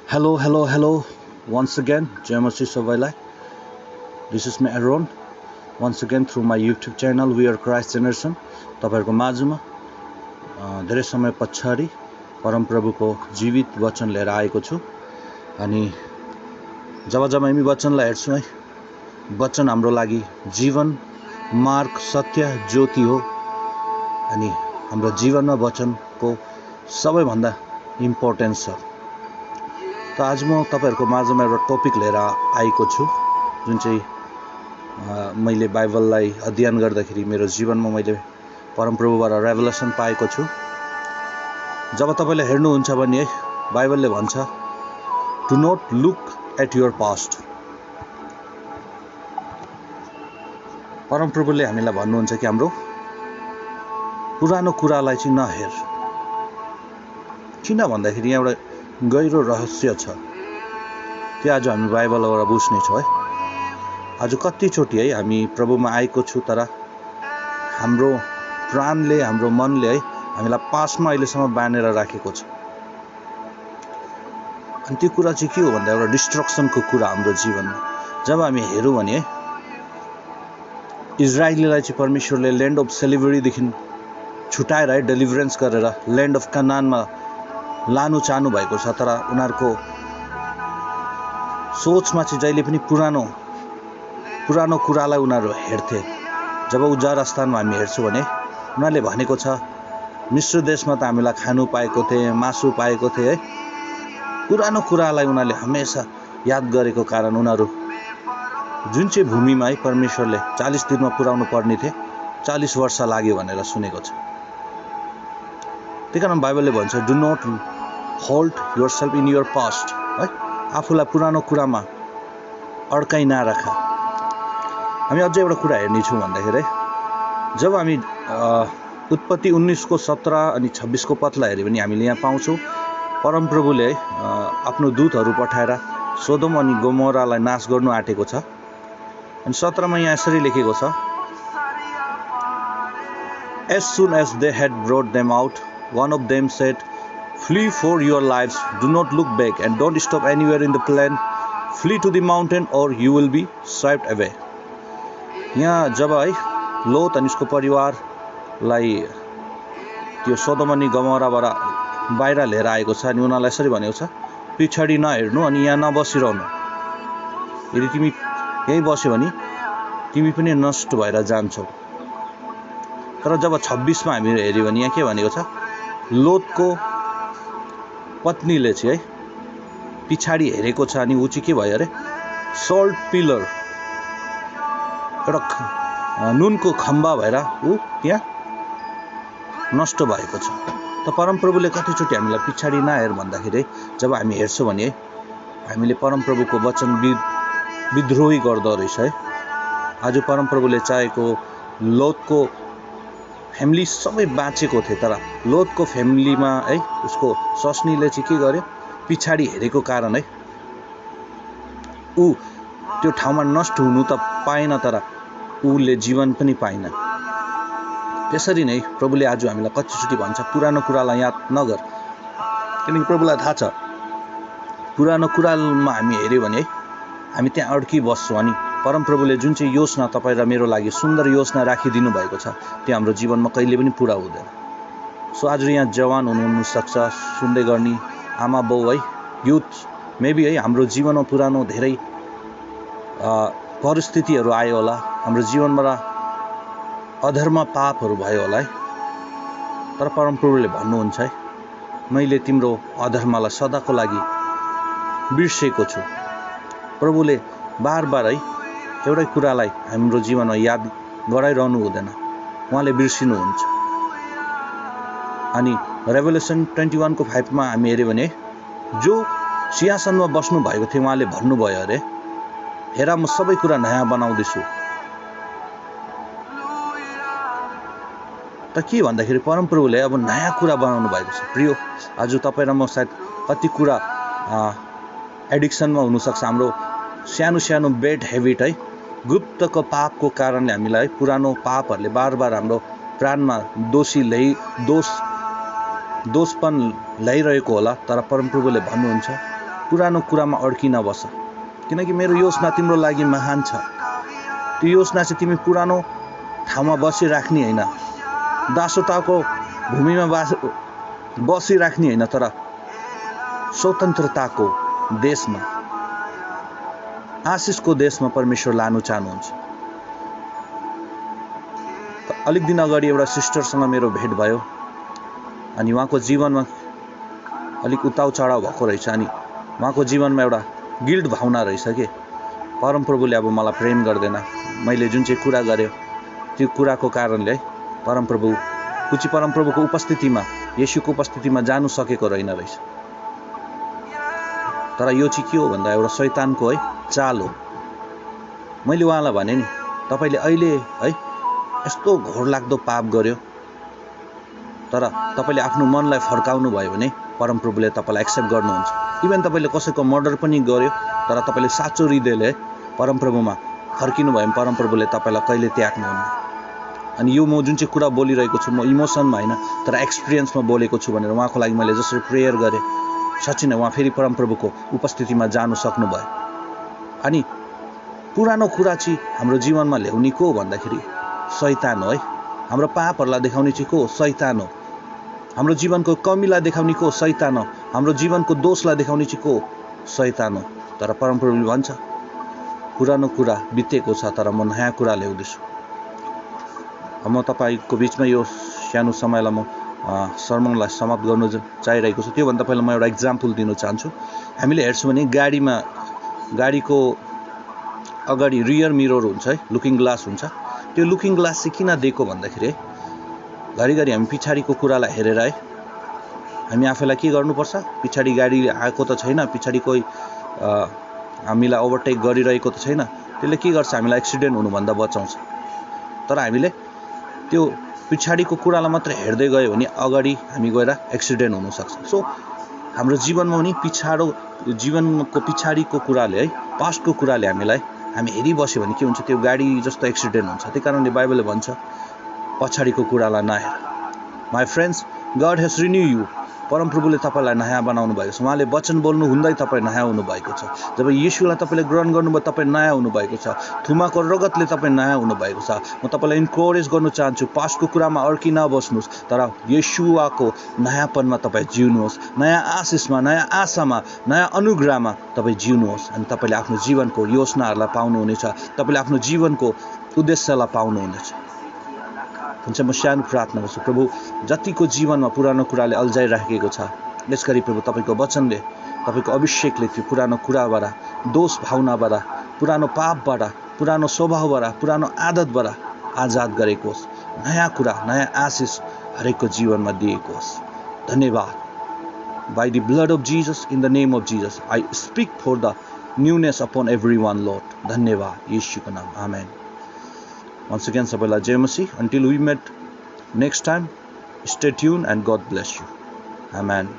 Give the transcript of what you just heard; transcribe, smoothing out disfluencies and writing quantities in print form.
Hello. Once again, Jai Masih सबैलाई. This is me Aaron. Once again through my YouTube channel, We Are Christ Generation. तपाईहरुको माझमा धेरै समय पछाडि परमप्रभुको जीवित वचन लिएर आएको छु. अनि जब हामी वचनलाई हेर्छौं है, वचन हाम्रो लागि जीवन, मार्ग, सत्य, ज्योति हो. अनि हाम्रो जीवनमा वचनको सबैभन्दा इम्पोर्टेन्स छ. त आज म तपाईहरुको माझमा एउटा टपिक लिएर आएको छु, जुन चाहिँ मैले बाइबललाई अध्ययन गर्दाखेरि मेरो जीवनमा मैले परमप्रभुबाट रेभेलेसन पाएको छु. जब तपाईले हेर्नुहुन्छ भने है, बाइबलले भन्छ do not look at your past. परमप्रभुले हामीलाई भन्नुहुन्छ कि हाम्रो पुरानो कुरालाई चाहिँ नहेर. किन भन्दाखेरि यहाँ एउटा गहिरो रहस्य छ. त्यो आज हामी बाइबलबाट बुझ्ने छौं है. आज कतिचोटि है हामी प्रभुमा आएको छु, तर हाम्रो प्राणले, हाम्रो मनले है हामीलाई पास्टमा अहिलेसम्म बाँधेर राखेको छ. अनि त्यो कुरा चाहिँ के हो भन्दा एउटा डिस्ट्रक्सनको कुरा हाम्रो जीवनमा. जब हामी हेरौँ भने इजरायलीलाई चाहिँ परमेश्वरले ल्यान्ड अफ स्लेभरीदेखि छुटाएर है डेलिभरेन्स गरेर ल्यान्ड अफ कनानमा लानु चाहनु भएको छ. तर उनीहरूको सोचमा चाहिँ जहिले पनि पुरानो कुरालाई उनीहरू हेर्थे. जब उजार स्थानमा हामी हेर्छौँ भने उनीहरूले भनेको छ मिश्र देशमा त हामीलाई खानु पाएको थिए, मासु पाएको थिए है. पुरानो कुरालाई उनीहरूले हमेशा याद गरेको कारण उनीहरू जुन चाहिँ भूमिमा है परमेश्वरले 40 दिनमा पुर्याउनु पर्ने थिए, 40 वर्ष लाग्यो भनेर सुनेको छ. त्यही कारण बाइबलले भन्छ do not hold yourself in your past है. आफूलाई पुरानो कुरामा अड्काइ नराख. हामी अझै एउटा कुरा हेर्ने छौँ भन्दाखेरि जब हामी उत्पत्ति 19 को 17 अनि 26 को पदलाई हेर्यो भने हामीले यहाँ पाउँछौँ परमप्रभुले आफ्नो दूतहरू पठाएर सोदोम अनि गोमोरालाई नाश गर्नु आँटेको छ. अनि 17 मा यहाँ यसरी लेखेको छ, As soon as they had brought them out, one of them said, Flee for your lives, do not look back and don't stop anywhere in the plain. Flee to the mountain or you will be swept away. यहाँ जब है लोत अनि उसको परिवारलाई त्यो सोदोम अनि गमोराबाट बाहिर लिएर आएको छ अनि उनीहरूलाई यसरी भनेको छ पिछाडी नहेर्नु अनि यहाँ नबसिरहनु. यदि तिमी यही बस्यो भने तिमी पनि नष्ट भएर जान्छौ. तर जब 26 मा हामी हेर्यो भने यहाँ के भनेको छ, लोतको पत्नीले चाहिँ है पिछाडी हेरेको छ अनि ऊ चाहिँ के भयो अरे सल्ट पिलर, एउटा नुनको खम्बा भएर ऊ त्यहाँ नष्ट भएको छ. त परमप्रभुले कतिचोटि हामीलाई पिछाडी नहेर भन्दाखेरि जब हामी हेर्छौँ भने हामीले परमप्रभुको वचन विद्रोही गर्दो रहेछ है. आज परमप्रभुले चाहेको लोतको फ्यामिली सबै बाँचेको थिए, तर लोतको फ्यामिलीमा है उसको सस्नीले चाहिँ के गर्यो, पिछाडी हेरेको कारण है ऊ त्यो ठाउँमा नष्ट हुनु त पाएन, तर उले जीवन पनि पाएन. त्यसरी नै प्रभुले आज हामीलाई कतिचोटि भन्छ पुरानो कुरालाई याद नगर. किनकि प्रभुलाई थाहा छ पुरानो कुरामा हामी हेर्यो भने है हामी त्यहाँ अड्की बस्छौँ. अनि परमप्रभुले जुन चाहिँ योजना तपाईँ र मेरो लागि सुन्दर योजना राखिदिनु भएको छ त्यो हाम्रो जीवनमा कहिले पनि पुरा हुँदैन. सो आज यहाँ जवान हुनुसक्छ, सुन्दै गर्ने आमा बाउ है, युथ मेबी है हाम्रो जीवनमा पुरानो धेरै परिस्थितिहरू आयो होला, हाम्रो जीवनमा अधर्म पापहरू भयो होला है. तर परमप्रभुले भन्नुहुन्छ है मैले तिम्रो अधर्मलाई सदाको लागि बिर्सेको छु. प्रभुले बार है एउटै कुरालाई हाम्रो जीवनमा याद गराइरहनु हुँदैन, उहाँले बिर्सिनुहुन्छ. अनि रेभेलेसन 21 को 5 मा हामी हेर्यो भने जो सिंहासनमा बस्नु भएको थियो उहाँले भन्नुभयो अरे हेर म सबै कुरा नयाँ बनाउँदैछु. त के भन्दाखेरि परमप्रभुले अब नयाँ कुरा बनाउनु भएको छ. प्रिय आज तपाईँ र म सायद कति कुरा एडिक्सनमा हुनसक्छ. हाम्रो सानो बेड हेबिट है, गुप्तको पापको कारणले हामीलाई पुरानो पापहरूले बार हाम्रो प्राणमा दोषपन ल्याइरहेको होला. तर परमप्रभुले भन्नुहुन्छ पुरानो कुरामा अड्किन बस, किनकि मेरो योजना तिम्रो लागि महान छ। त्यो योजना चाहिँ तिमी पुरानो ठाउँमा बसिराख्ने होइन, दासताको भूमिमा बसिराख्ने होइन, तर स्वतन्त्रताको देशमा, आशिषको देशमा परमेश्वर लानु चाहनुहुन्छ। अलिक दिन अगाडि एउटा सिस्टरसँग मेरो भेट भयो अनि उहाँको जीवनमा अलिक उताउ चढाउ भएको रहेछ अनि उहाँको जीवनमा एउटा गिल्ट भावना रहेछ के परमप्रभुले अब मलाई प्रेम गर्दैन, मैले जुन चाहिँ कुरा गरेँ त्यो कुराको कारणले है परमप्रभुको उपस्थितिमा, येशूको उपस्थितिमा जानु सकेको रहेन रहेछ। तर यो चाहिँ के हो भन्दा एउटा शैतानको है चाल हो। मैले उहाँलाई भने नि, तपाईले अहिले है यस्तो घोरलाग्दो पाप गर्यो, तर तपाईले आफ्नो मनलाई फर्काउनु भयो भने परमप्रभुले तपाईलाई एक्सेप्ट गर्नुहुन्छ। इभन तपाईले कसैको मर्डर पनि गर्यो, तर तपाईले साँचो हृदयले परमप्रभुमा फर्किनु भयो भने परमप्रभुले तपाईलाई कहिले त्याग्नुहुन्न। अनि यो म जुन चाहिँ कुरा बोलिरहेको छु, म इमोसनमा होइन तर एक्सपिरियन्समा बोलेको छु भनेर उहाँको लागि मैले जसरी प्रेयर गरेँ, साँच्चै नै उहाँ फेरि परमप्रभुको उपस्थितिमा जानु सक्नुभयो। अनि पुरानो कुरा चाहिँ हाम्रो जीवनमा ल्याउने को भन्दाखेरि शैतान हो है। हाम्रो पापहरूलाई देखाउने चाहिँ को? शैतान हो। हाम्रो जीवनको कमीलाई देखाउने को? शैतान हो। हाम्रो जीवनको दोषलाई देखाउने चाहिँ को? शैतान हो। तर परमप्रभुले भन्छ पुरानो कुरा बितेको छ, तर म नयाँ कुरा ल्याउँदैछु। म तपाईको बिचमा यो सानो समयलाई म सर्मनलाई समाप्त गर्नु चाहिरहेको छु। त्योभन्दा पहिला म एउटा इक्जाम्पल दिन चाहन्छु। हामीले हेर्छौँ भने गाडीको अगाडि रियर मिरर हुन्छ है, लुकिङ ग्लास हुन्छ। त्यो लुकिङ ग्लास चाहिँ किन दिएको भन्दाखेरि है घरिघरि हामी पछाडिको कुरालाई हेरेर है हामी आफैलाई के गर्नुपर्छ, पछाडि गाडी आएको त छैन, पछाडि कोही हामीलाई ओभरटेक गरिरहेको त छैन, त्यसले के गर्छ हामीलाई एक्सिडेन्ट हुनुभन्दा बचाउँछ। तर हामीले त्यो पछाडिको कुरालाई मात्र हेर्दै गयो भने अगाडि हामी गएर एक्सिडेन्ट हुनसक्छ। सो हाम्रो जीवनमा पनि जीवनको पछाडिको कुराले है, पास्टको कुराले हामी हेरिबस्यो भने के हुन्छ, त्यो गाडी जस्तो एक्सिडेन्ट हुन्छ। त्यही कारणले बाइबलले भन्छ पछाडिको कुरालाई नहेर। My friends, God has renew you. परमप्रभुले तपाईँलाई नयाँ बनाउनु भएको छ। उहाँले वचन बोल्नु हुँदै तपाईँ नयाँ हुनुभएको छ। जब येशूलाई तपाईँले ग्रहण गर्नुभयो तपाईँ नयाँ हुनुभएको छ। थुमाको रगतले तपाईँ नयाँ हुनुभएको छ। म तपाईँलाई इन्करेज गर्न चाहन्छु, पास्टको कुरामा अड्की नबस्नुहोस्, तर येशूको नयाँपनमा तपाईँ जिउनुहोस्। नयाँ आशिषमा, नयाँ आशामा, नयाँ अनुग्रहमा तपाईँ जिउनुहोस्। अनि तपाईँले आफ्नो जीवनको योजनाहरूलाई पाउनुहुनेछ। तपाईँले आफ्नो जीवनको उद्देश्यलाई पाउनुहुनेछ। हुन्छ, म सानो प्रार्थना गर्छु। प्रभु, जतिको जीवनमा पुरानो कुराले अल्झाइराखेको छ, यसगरी प्रभु तपाईँको वचनले, तपाईँको अभिषेकले त्यो पुरानो कुराबाट, दोष भावनाबाट, पुरानो पापबाट, पुरानो स्वभावबाट, पुरानो आदतबाट आजाद गरेको होस्। नयाँ कुरा, नयाँ आशिष हरेकको जीवनमा दिएको होस्। धन्यवाद। By the blood of Jesus, in the name of Jesus, I speak for the newness upon everyone, Lord. धन्यवाद येशूको नाम, आमेन। Once again, सबैलाई जय मसीह। Until we meet next time, stay tuned and God bless you. Amen.